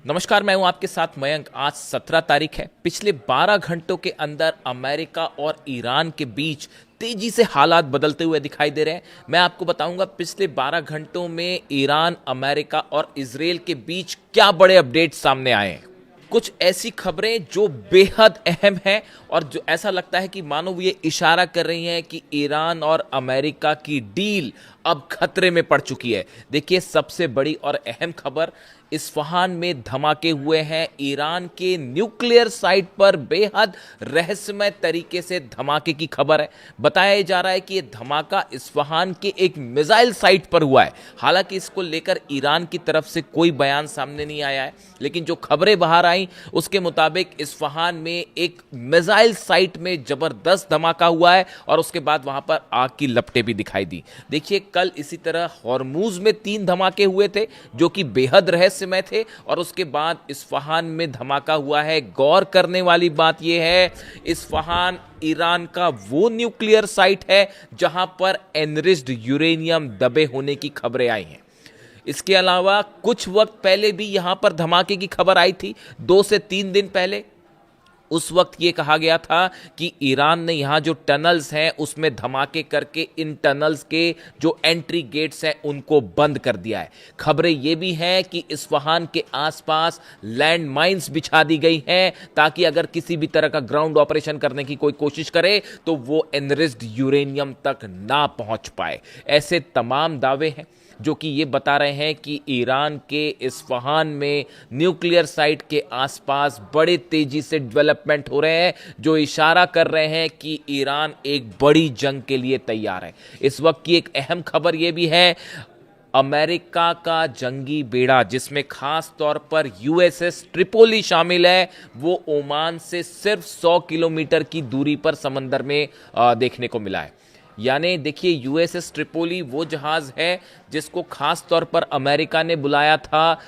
नमस्कार, मैं हूं आपके साथ मयंक। आज 17 तारीख है। पिछले 12 घंटों के अंदर अमेरिका और ईरान के बीच तेजी से हालात बदलते हुए दिखाई दे रहे हैं। मैं आपको बताऊंगा पिछले 12 घंटों में ईरान, अमेरिका और इजराइल के बीच क्या बड़े अपडेट सामने आए हैं। कुछ ऐसी खबरें जो बेहद अहम हैं और जो ऐसा लगता है कि मानो ये इशारा कर रही हैं कि ईरान और अमेरिका की डील अब खतरे में पड़ चुकी है। देखिए, सबसे बड़ी और अहम खबर, इस्फहान में धमाके हुए हैं। ईरान के न्यूक्लियर साइट पर बेहद रहस्यमय तरीके से धमाके की खबर है। बताया जा रहा है कि यह धमाका इस्फहान के एक मिसाइल साइट पर हुआ है। हालांकि इसको लेकर ईरान की तरफ से कोई बयान सामने नहीं आया है, लेकिन जो खबरें बाहर आई उसके मुताबिक इस्फहान में एक मिसाइल साइट में जबरदस्त धमाका हुआ है और उसके बाद वहां पर आग की लपटें भी दिखाई दी। देखिए, कल इसी तरह हॉर्मूज में 3 धमाके हुए थे जो कि बेहद रहस्यमय थे और उसके बाद इस्फहान में धमाका हुआ है। गौर करने वाली बात यह है, इस्फहान ईरान का वो न्यूक्लियर साइट है जहां पर एनरिच्ड यूरेनियम दबे होने की खबरें आई हैं। इसके अलावा कुछ वक्त पहले भी यहां पर धमाके की खबर आई थी, 2 से 3 दिन पहले। उस वक्त ये कहा गया था कि ईरान ने यहां जो टनल्स हैं उसमें धमाके करके इन टनल्स के जो एंट्री गेट्स हैं उनको बंद कर दिया है। खबरें ये भी हैं कि इस्फहान के आसपास लैंड माइंस बिछा दी गई हैं ताकि अगर किसी भी तरह का ग्राउंड ऑपरेशन करने की कोई कोशिश करे तो वो एनरिच्ड यूरेनियम तक ना पहुंच पाए। ऐसे तमाम दावे हैं जो कि ये बता रहे हैं कि ईरान के इस्फहान में न्यूक्लियर साइट के आसपास बड़े तेजी से डेवलपमेंट हो रहे हैं, जो इशारा कर रहे हैं कि ईरान एक बड़ी जंग के लिए तैयार है। इस वक्त की एक अहम खबर यह भी है, अमेरिका का जंगी बेड़ा जिसमें खास तौर पर यूएसएस ट्रिपोली शामिल है, वो ओमान से सिर्फ 100 किलोमीटर की दूरी पर समंदर में देखने को मिला है। यानी देखिए, यूएसएस ट्रिपोली वो जहाज है जिसको खास तौर पर अमेरिका ने बुलाया था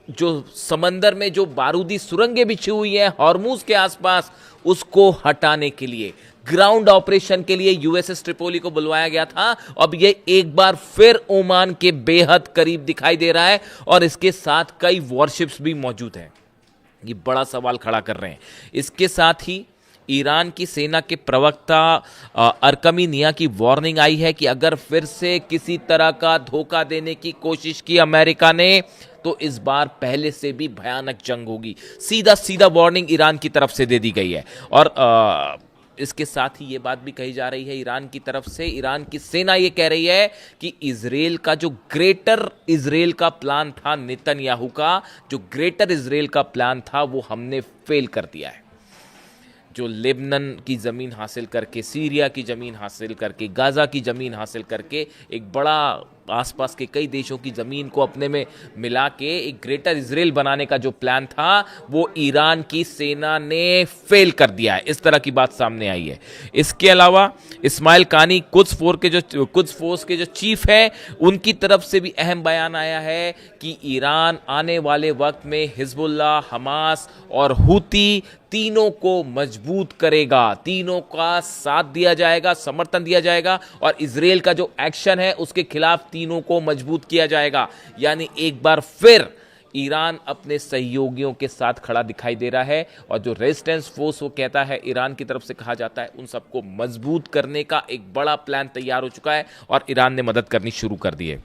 जो समंदर में जो बारूदी सुरंगें बिछी हुई हैं हॉर्मूज के आसपास, उसको हटाने के लिए, ग्राउंड ऑपरेशन के लिए यूएसएस ट्रिपोली को बुलवाया गया था। अब ये एक बार फिर ओमान के बेहद करीब दिखाई दे रहा है और इसके साथ कई वॉरशिप्स भी मौजूद हैं। ये बड़ा सवाल खड़ा कर रहे हैं। इसके साथ ही ईरान की सेना के प्रवक्ता अरकमी निया की वार्निंग आई है कि अगर फिर से किसी तरह का धोखा देने की कोशिश की अमेरिका ने तो इस बार पहले से भी भयानक जंग होगी। सीधा सीधा वार्निंग ईरान की तरफ से दे दी गई है। और इसके साथ ही ये बात भी कही जा रही है ईरान की तरफ से, ईरान की सेना ये कह रही है कि इजराइल का जो ग्रेटर इजराइल का प्लान था, नेतन्याहू का जो ग्रेटर इजराइल का प्लान था, वो हमने फेल कर दिया है। जो लेबनान की ज़मीन हासिल करके, सीरिया की ज़मीन हासिल करके, गाज़ा की ज़मीन हासिल करके एक बड़ा आसपास के कई देशों की ज़मीन को अपने में मिला के एक ग्रेटर इजराइल बनाने का जो प्लान था वो ईरान की सेना ने फेल कर दिया है। इस तरह की बात सामने आई है। इसके अलावा इस्माइल कानी कुद्स फोर्स के जो चीफ है, उनकी तरफ से भी अहम बयान आया है कि ईरान आने वाले वक्त में हिजबुल्लाह, हमास और हूती तीनों को मजबूत करेगा, तीनों का साथ दिया जाएगा, समर्थन दिया जाएगा और इजराइल का जो एक्शन है उसके खिलाफ तीनों को मजबूत किया जाएगा। यानी एक बार फिर ईरान अपने सहयोगियों के साथ खड़ा दिखाई दे रहा है और जो रेजिस्टेंस फोर्स वो कहता है, ईरान की तरफ से कहा जाता है, उन सबको मजबूत करने का एक बड़ा प्लान तैयार हो चुका है और ईरान ने मदद करनी शुरू कर दी है।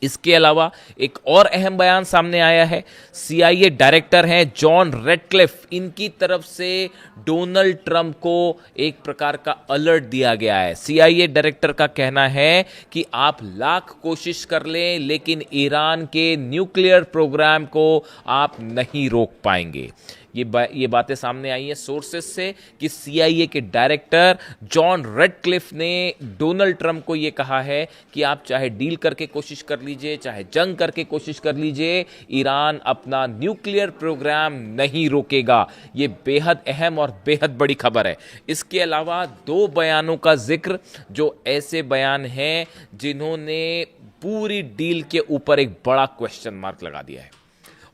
इसके अलावा एक और अहम बयान सामने आया है। सीआईए डायरेक्टर हैं जॉन रेडक्लिफ, इनकी तरफ से डोनाल्ड ट्रंप को एक प्रकार का अलर्ट दिया गया है। सीआईए डायरेक्टर का कहना है कि आप लाख कोशिश कर लें लेकिन ईरान के न्यूक्लियर प्रोग्राम को आप नहीं रोक पाएंगे। ये बातें सामने आई हैं सोर्सेस से कि सीआईए के डायरेक्टर जॉन रेडक्लिफ ने डोनाल्ड ट्रंप को ये कहा है कि आप चाहे डील करके कोशिश कर लीजिए, चाहे जंग करके कोशिश कर लीजिए, ईरान अपना न्यूक्लियर प्रोग्राम नहीं रोकेगा। ये बेहद अहम और बेहद बड़ी खबर है। इसके अलावा 2 बयानों का जिक्र, जो ऐसे बयान हैं जिन्होंने पूरी डील के ऊपर एक बड़ा क्वेश्चन मार्क लगा दिया है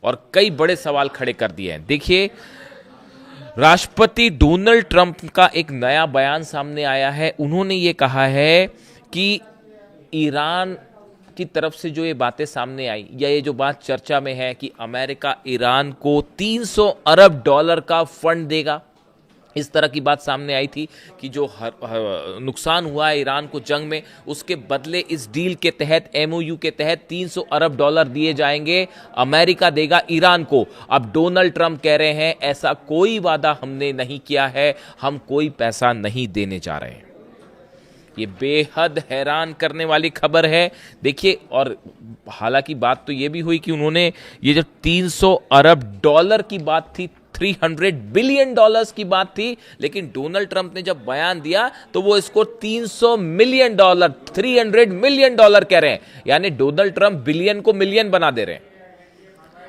और कई बड़े सवाल खड़े कर दिए हैं। देखिए, राष्ट्रपति डोनाल्ड ट्रंप का एक नया बयान सामने आया है। उन्होंने ये कहा है कि ईरान की तरफ से जो ये बातें सामने आई, या ये जो बात चर्चा में है कि अमेरिका ईरान को 300 अरब डॉलर का फंड देगा, इस तरह की बात सामने आई थी कि जो नुकसान हुआ है ईरान को जंग में, उसके बदले इस डील के तहत, एमओयू के तहत 300 अरब डॉलर दिए जाएंगे, अमेरिका देगा ईरान को। अब डोनाल्ड ट्रंप कह रहे हैं ऐसा कोई वादा हमने नहीं किया है, हम कोई पैसा नहीं देने जा रहे हैं। ये बेहद हैरान करने वाली खबर है। देखिए, और हालांकि बात तो ये भी हुई कि उन्होंने ये जो 300 अरब डॉलर की बात थी, 300 बिलियन डॉलर्स की बात थी, लेकिन डोनाल्ड ट्रंप ने जब बयान दिया तो वो इसको 300 मिलियन डॉलर, 300 मिलियन डॉलर कह रहे हैं। यानी डोनाल्ड ट्रंप बिलियन को मिलियन बना दे रहे हैं।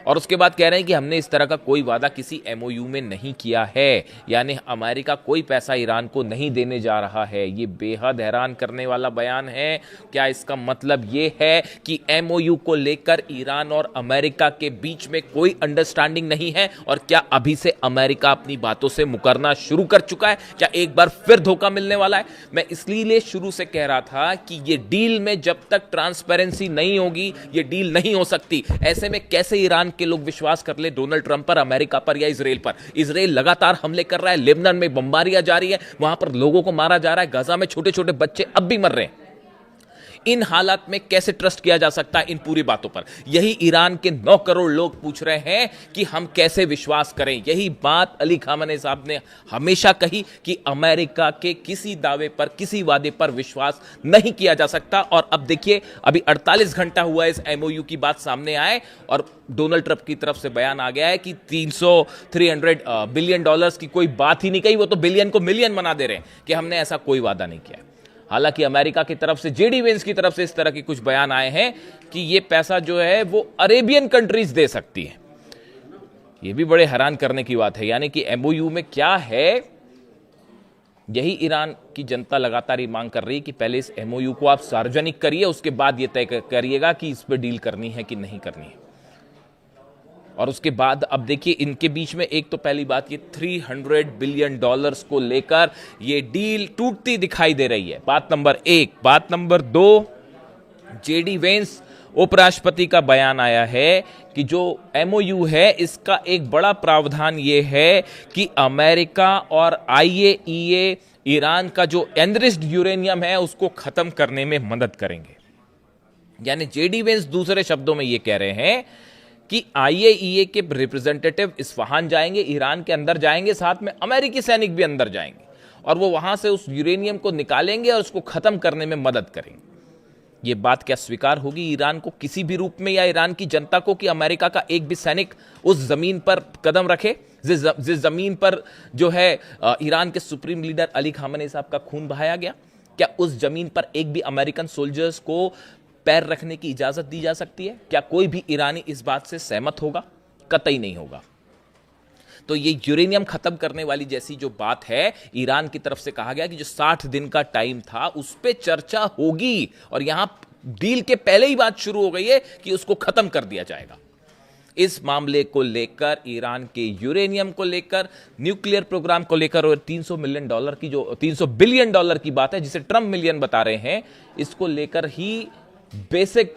और उसके बाद कह रहे हैं कि हमने इस तरह का कोई वादा किसी एमओयू में नहीं किया है, यानी अमेरिका कोई पैसा ईरान को नहीं देने जा रहा है। ये बेहद हैरान करने वाला बयान है। क्या इसका मतलब ये है कि एमओयू को लेकर ईरान और अमेरिका के बीच में कोई अंडरस्टैंडिंग नहीं है, और क्या अभी से अमेरिका अपनी बातों से मुकरना शुरू कर चुका है? क्या एक बार फिर धोखा मिलने वाला है? मैं इसलिए शुरू से कह रहा था कि ये डील में जब तक ट्रांसपेरेंसी नहीं होगी, ये डील नहीं हो सकती। ऐसे में कैसे ईरान के लोग विश्वास कर ले डोनाल्ड ट्रंप पर, अमेरिका पर या इजराइल पर? इजराइल लगातार हमले कर रहा है, लेबनान में बमबारियां जारी है, वहां पर लोगों को मारा जा रहा है, गाजा में छोटे छोटे बच्चे अब भी मर रहे हैं। इन हालात में कैसे ट्रस्ट किया जा सकता है इन पूरी बातों पर? यही ईरान के 9 करोड़ लोग पूछ रहे हैं कि हम कैसे विश्वास करें। यही बात अली खामेनी साहब ने हमेशा कही कि अमेरिका के किसी दावे पर, किसी वादे पर विश्वास नहीं किया जा सकता। और अब देखिए, अभी 48 घंटा हुआ इस एमओयू की बात सामने आए और डोनाल्ड ट्रंप की तरफ से बयान आ गया है कि 300 बिलियन डॉलर्स की कोई बात ही नहीं कही, वो तो बिलियन को मिलियन बना दे रहे हैं कि हमने ऐसा कोई वादा नहीं किया। हालांकि अमेरिका की तरफ से, जेडी वेंस की तरफ से इस तरह के कुछ बयान आए हैं कि ये पैसा जो है वो अरेबियन कंट्रीज दे सकती है। ये भी बड़े हैरान करने की बात है। यानी कि एमओयू में क्या है, यही ईरान की जनता लगातार ये मांग कर रही है कि पहले इस एमओयू को आप सार्वजनिक करिए, उसके बाद ये तय करिएगा कि इस पर डील करनी है कि नहीं करनी है। और उसके बाद अब देखिए, इनके बीच में एक तो पहली बात, ये 300 बिलियन डॉलर्स को लेकर ये डील टूटती दिखाई दे रही है, बात नंबर 1। बात नंबर 2, जेडी वेंस उपराष्ट्रपति का बयान आया है कि जो एमओयू है इसका एक बड़ा प्रावधान ये है कि अमेरिका और आईएईए ईरान का जो एनरिच्ड यूरेनियम है उसको खत्म करने में मदद करेंगे। यानी जेडी वेंस दूसरे शब्दों में ये कह रहे हैं कि आईएईए के रिप्रेजेंटेटिव इस्फहान जाएंगे, ईरान के अंदर जाएंगे, साथ में अमेरिकी सैनिक भी अंदर जाएंगे, और वो वहां से उस यूरेनियम को निकालेंगे और उसको खत्म करने में मदद करेंगे। ये बात क्या स्वीकार होगी ईरान को किसी भी रूप में, या ईरान की जनता को, कि अमेरिका का एक भी सैनिक उस जमीन पर कदम रखे जिस जमीन पर जो है ईरान के सुप्रीम लीडर अली खामेनी साहब का खून बहाया गया? क्या उस जमीन पर एक भी अमेरिकन सोल्जर्स को पैर रखने की इजाजत दी जा सकती है? क्या कोई भी ईरानी इस बात से सहमत होगा? कतई नहीं होगा। तो ये यूरेनियम खत्म करने वाली जैसी जो बात है, ईरान की तरफ से कहा गया कि जो 60 दिन का टाइम था उस पर चर्चा होगी, और यहां डील के पहले ही बात शुरू हो गई है कि उसको खत्म कर दिया जाएगा। इस मामले को लेकर, ईरान के यूरेनियम को लेकर, न्यूक्लियर प्रोग्राम को लेकर, और 300 मिलियन डॉलर की जो 300 बिलियन डॉलर की बात है जिसे ट्रंप मिलियन बता रहे हैं, इसको लेकर ही बेसिक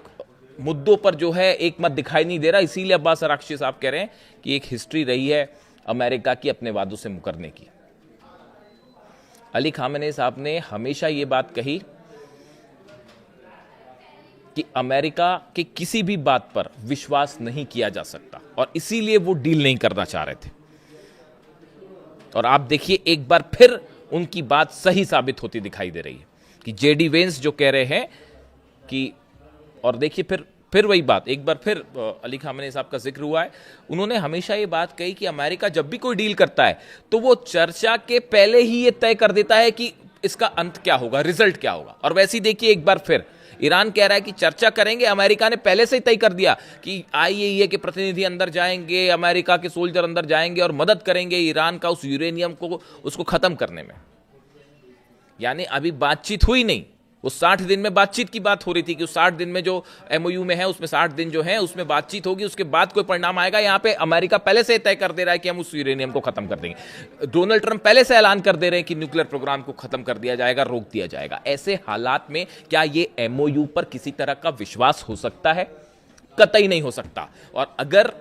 मुद्दों पर जो है एक मत दिखाई नहीं दे रहा। इसीलिए अब्बास अरागची साहब कह रहे हैं कि एक हिस्ट्री रही है अमेरिका की अपने वादों से मुकरने की। अली खामेनी साहब ने हमेशा ये बात कही कि अमेरिका के किसी भी बात पर विश्वास नहीं किया जा सकता, और इसीलिए वो डील नहीं करना चाह रहे थे। और आप देखिए, एक बार फिर उनकी बात सही साबित होती दिखाई दे रही है कि जेडी वेंस जो कह रहे हैं कि, और देखिए फिर वही बात, एक बार फिर अली खामेनी साहब का जिक्र हुआ है। उन्होंने हमेशा ये बात कही कि अमेरिका जब भी कोई डील करता है तो वो चर्चा के पहले ही ये तय कर देता है कि इसका अंत क्या होगा, रिजल्ट क्या होगा। और वैसे ही देखिए, एक बार फिर ईरान कह रहा है कि चर्चा करेंगे, अमेरिका ने पहले से ही तय कर दिया कि आईएईए के प्रतिनिधि अंदर जाएंगे, अमेरिका के सोल्जर अंदर जाएंगे और मदद करेंगे ईरान का उस यूरेनियम को, उसको खत्म करने में। यानी अभी बातचीत हुई नहीं, वो 60 दिन में बातचीत की बात हो रही थी कि उस 60 दिन में जो एमओयू में है उसमें 60 दिन जो है उसमें बातचीत होगी, उसके बाद कोई परिणाम आएगा। यहां पे अमेरिका पहले से तय कर दे रहा है कि हम उस यूरेनियम को खत्म कर देंगे। डोनाल्ड ट्रंप पहले से ऐलान कर दे रहे हैं कि न्यूक्लियर प्रोग्राम को खत्म कर दिया जाएगा, रोक दिया जाएगा। ऐसे हालात में क्या ये एमओयू पर किसी तरह का विश्वास हो सकता है? कतई नहीं हो सकता। और अगर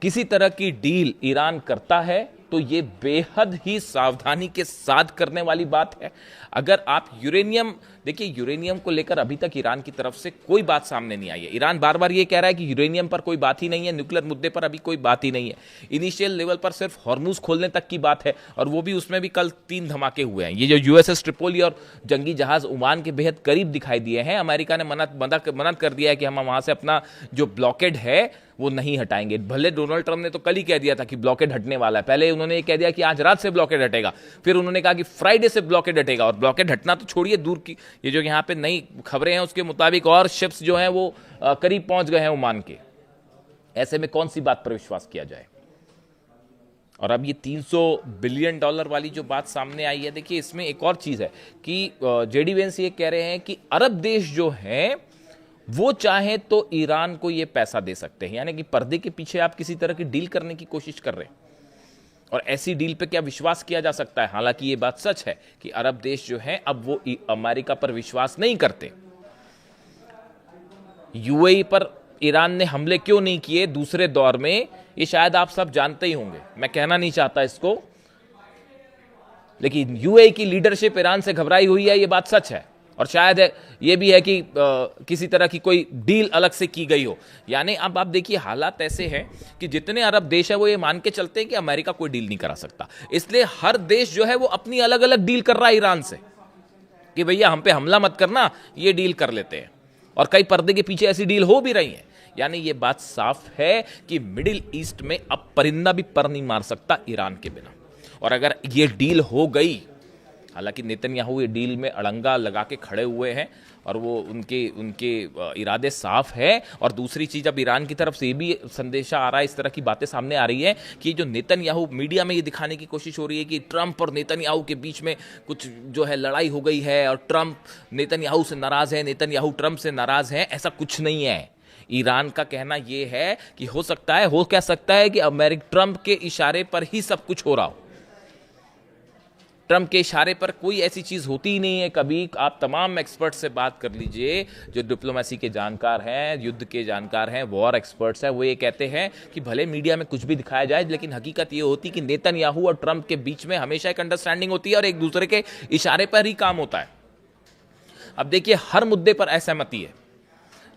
किसी तरह की डील ईरान करता है तो यह बेहद ही सावधानी के साथ करने वाली बात है। अगर आप यूरेनियम देखिए, यूरेनियम को लेकर अभी तक ईरान की तरफ से कोई बात सामने नहीं आई है। ईरान बार बार ये कह रहा है कि यूरेनियम पर कोई बात ही नहीं है, न्यूक्लियर मुद्दे पर अभी कोई बात ही नहीं है। इनिशियल लेवल पर सिर्फ हॉर्मूज खोलने तक की बात है, और वो भी उसमें भी कल 3 धमाके हुए हैं। ये जो यूएसएस ट्रिपोली और जंगी जहाज ओमान के बेहद करीब दिखाई दिए हैं, अमेरिका ने मना कर दिया है कि हम वहां से अपना जो ब्लॉकेड है वो नहीं हटाएंगे। भले डोनाल्ड ट्रंप ने तो कल ही कह दिया था कि ब्लॉकेड हटने वाला है, पहले उन्होंने ये कह दिया कि आज रात से ब्लॉकेड हटेगा, फिर उन्होंने कहा कि फ्राइडे से ब्लॉकेड हटेगा। और ब्लॉकेड हटना तो छोड़िए दूर की, ये जो यहाँ पे नई खबरें हैं उसके मुताबिक और शिप्स जो हैं वो करीब पहुंच गए हैं ओमान के। ऐसे में कौन सी बात पर विश्वास किया जाए? और अब ये $300 बिलियन वाली जो बात सामने आई है, देखिए इसमें एक और चीज है कि जेडी वेंस ये कह रहे हैं कि अरब देश जो हैं वो चाहे तो ईरान को ये पैसा दे सकते हैं, यानी कि पर्दे के पीछे आप किसी तरह की डील करने की कोशिश कर रहे हैं। और ऐसी डील पे क्या विश्वास किया जा सकता है? हालांकि ये बात सच है कि अरब देश जो हैं अब वो अमेरिका पर विश्वास नहीं करते। यूएई पर ईरान ने हमले क्यों नहीं किए दूसरे दौर में, ये शायद आप सब जानते ही होंगे, मैं कहना नहीं चाहता इसको, लेकिन यूएई की लीडरशिप ईरान से घबराई हुई है, ये बात सच है। और शायद ये भी है कि किसी तरह की कोई डील अलग से की गई हो। यानी अब आप देखिए हालात ऐसे हैं कि जितने अरब देश है वो ये मान के चलते हैं कि अमेरिका कोई डील नहीं करा सकता, इसलिए हर देश जो है वो अपनी अलग अलग डील कर रहा है ईरान से कि भैया हम पे हमला मत करना, ये डील कर लेते हैं। और कई पर्दे के पीछे ऐसी डील हो भी रही है। यानी ये बात साफ है कि मिडिल ईस्ट में अब परिंदा भी पर नहीं मार सकता ईरान के बिना। और अगर ये डील हो गई, हालांकि नेतन्याहू ये डील में अड़ंगा लगा के खड़े हुए हैं और वो उनके इरादे साफ है। और दूसरी चीज, अब ईरान की तरफ से भी संदेशा आ रहा है, इस तरह की बातें सामने आ रही है कि जो नेतन्याहू, मीडिया में ये दिखाने की कोशिश हो रही है कि ट्रंप और नेतन्याहू के बीच में कुछ जो है लड़ाई हो गई है और ट्रंप नेतन्याहू से नाराज है, नेतन्याहू ट्रंप से नाराज है। ऐसा कुछ नहीं है। ईरान का कहना यह है कि हो क्या सकता है कि ट्रंप के इशारे पर ही सब कुछ हो रहा हो। ट्रंप के इशारे पर कोई ऐसी चीज होती ही नहीं है कभी। आप तमाम एक्सपर्ट से बात कर लीजिए जो डिप्लोमेसी के जानकार हैं, युद्ध के जानकार हैं, वॉर एक्सपर्ट्स हैं, वो ये कहते हैं कि भले मीडिया में कुछ भी दिखाया जाए, लेकिन हकीकत ये होती कि नेतन्याहू और ट्रंप के बीच में हमेशा एक अंडरस्टैंडिंग होती है और एक दूसरे के इशारे पर ही काम होता है। अब देखिए हर मुद्दे पर असहमति है।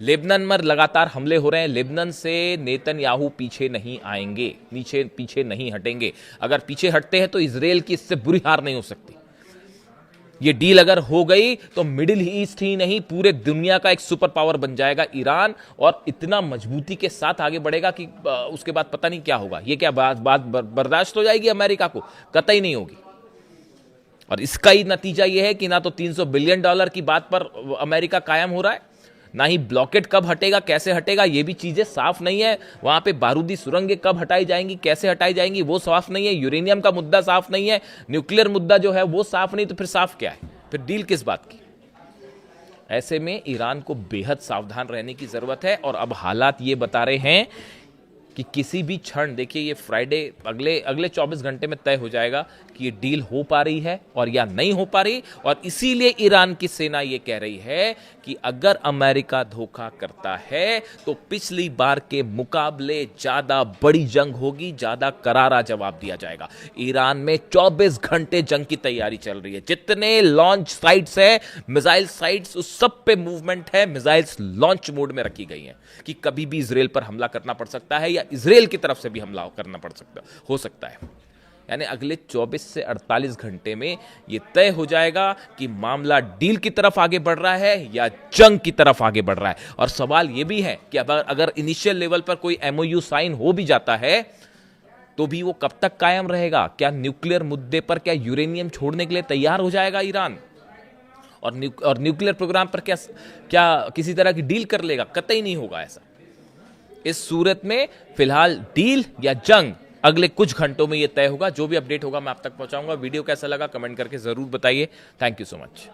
लेबनान में लगातार हमले हो रहे हैं, लेबनान से नेतन्याहू पीछे नहीं आएंगे, पीछे नहीं हटेंगे। अगर पीछे हटते हैं तो इजराइल की इससे बुरी हार नहीं हो सकती। ये डील अगर हो गई तो मिडिल ईस्ट ही नहीं पूरे दुनिया का एक सुपर पावर बन जाएगा ईरान, और इतना मजबूती के साथ आगे बढ़ेगा कि उसके बाद पता नहीं क्या होगा। ये क्या बात बर्दाश्त हो जाएगी अमेरिका को? कतई नहीं होगी। और इसका ही नतीजा यह है कि ना तो $300 बिलियन की बात पर अमेरिका कायम हो रहा है, ना ही ब्लॉकेट कब हटेगा, कैसे हटेगा, ये भी चीजें साफ नहीं है। वहां पे बारूदी सुरंगें कब हटाई जाएंगी, कैसे हटाई जाएंगी, वो साफ नहीं है। यूरेनियम का मुद्दा साफ नहीं है, न्यूक्लियर मुद्दा जो है वो साफ नहीं। तो फिर साफ क्या है? फिर डील किस बात की? ऐसे में ईरान को बेहद सावधान रहने की जरूरत है। और अब हालात ये बता रहे हैं कि किसी भी क्षण, देखिए ये फ्राइडे अगले 24 घंटे में तय हो जाएगा कि ये डील हो पा रही है और या नहीं हो पा रही। और इसीलिए ईरान की सेना ये कह रही है कि अगर अमेरिका धोखा करता है तो पिछली बार के मुकाबले ज्यादा बड़ी जंग होगी, ज्यादा करारा जवाब दिया जाएगा। ईरान में 24 घंटे जंग की तैयारी चल रही है। जितने लॉन्च साइट्स है, मिसाइल साइट्स, उस सब पे मूवमेंट है। मिसाइल्स लॉन्च मोड में रखी गई हैं कि कभी भी इजराइल पर हमला करना पड़ सकता है या इजराइल की तरफ से भी हमला करना हो सकता है। यानी अगले 24 से 48 घंटे में यह तय हो जाएगा कि मामला डील की तरफ आगे बढ़ रहा है या जंग की तरफ आगे बढ़ रहा है। और सवाल यह भी है कि अगर इनिशियल लेवल पर कोई एमओयू साइन हो भी जाता है तो भी वो कब तक कायम रहेगा? क्या न्यूक्लियर मुद्दे पर क्या यूरेनियम छोड़ने के लिए तैयार हो जाएगा ईरान? और न्यूक्लियर प्रोग्राम पर क्या किसी तरह की डील कर लेगा? कतई नहीं होगा ऐसा। इस सूरत में फिलहाल डील या जंग अगले कुछ घंटों में यह तय होगा। जो भी अपडेट होगा मैं आप तक पहुंचाऊंगा। वीडियो कैसा लगा कमेंट करके जरूर बताइए। Thank you so much.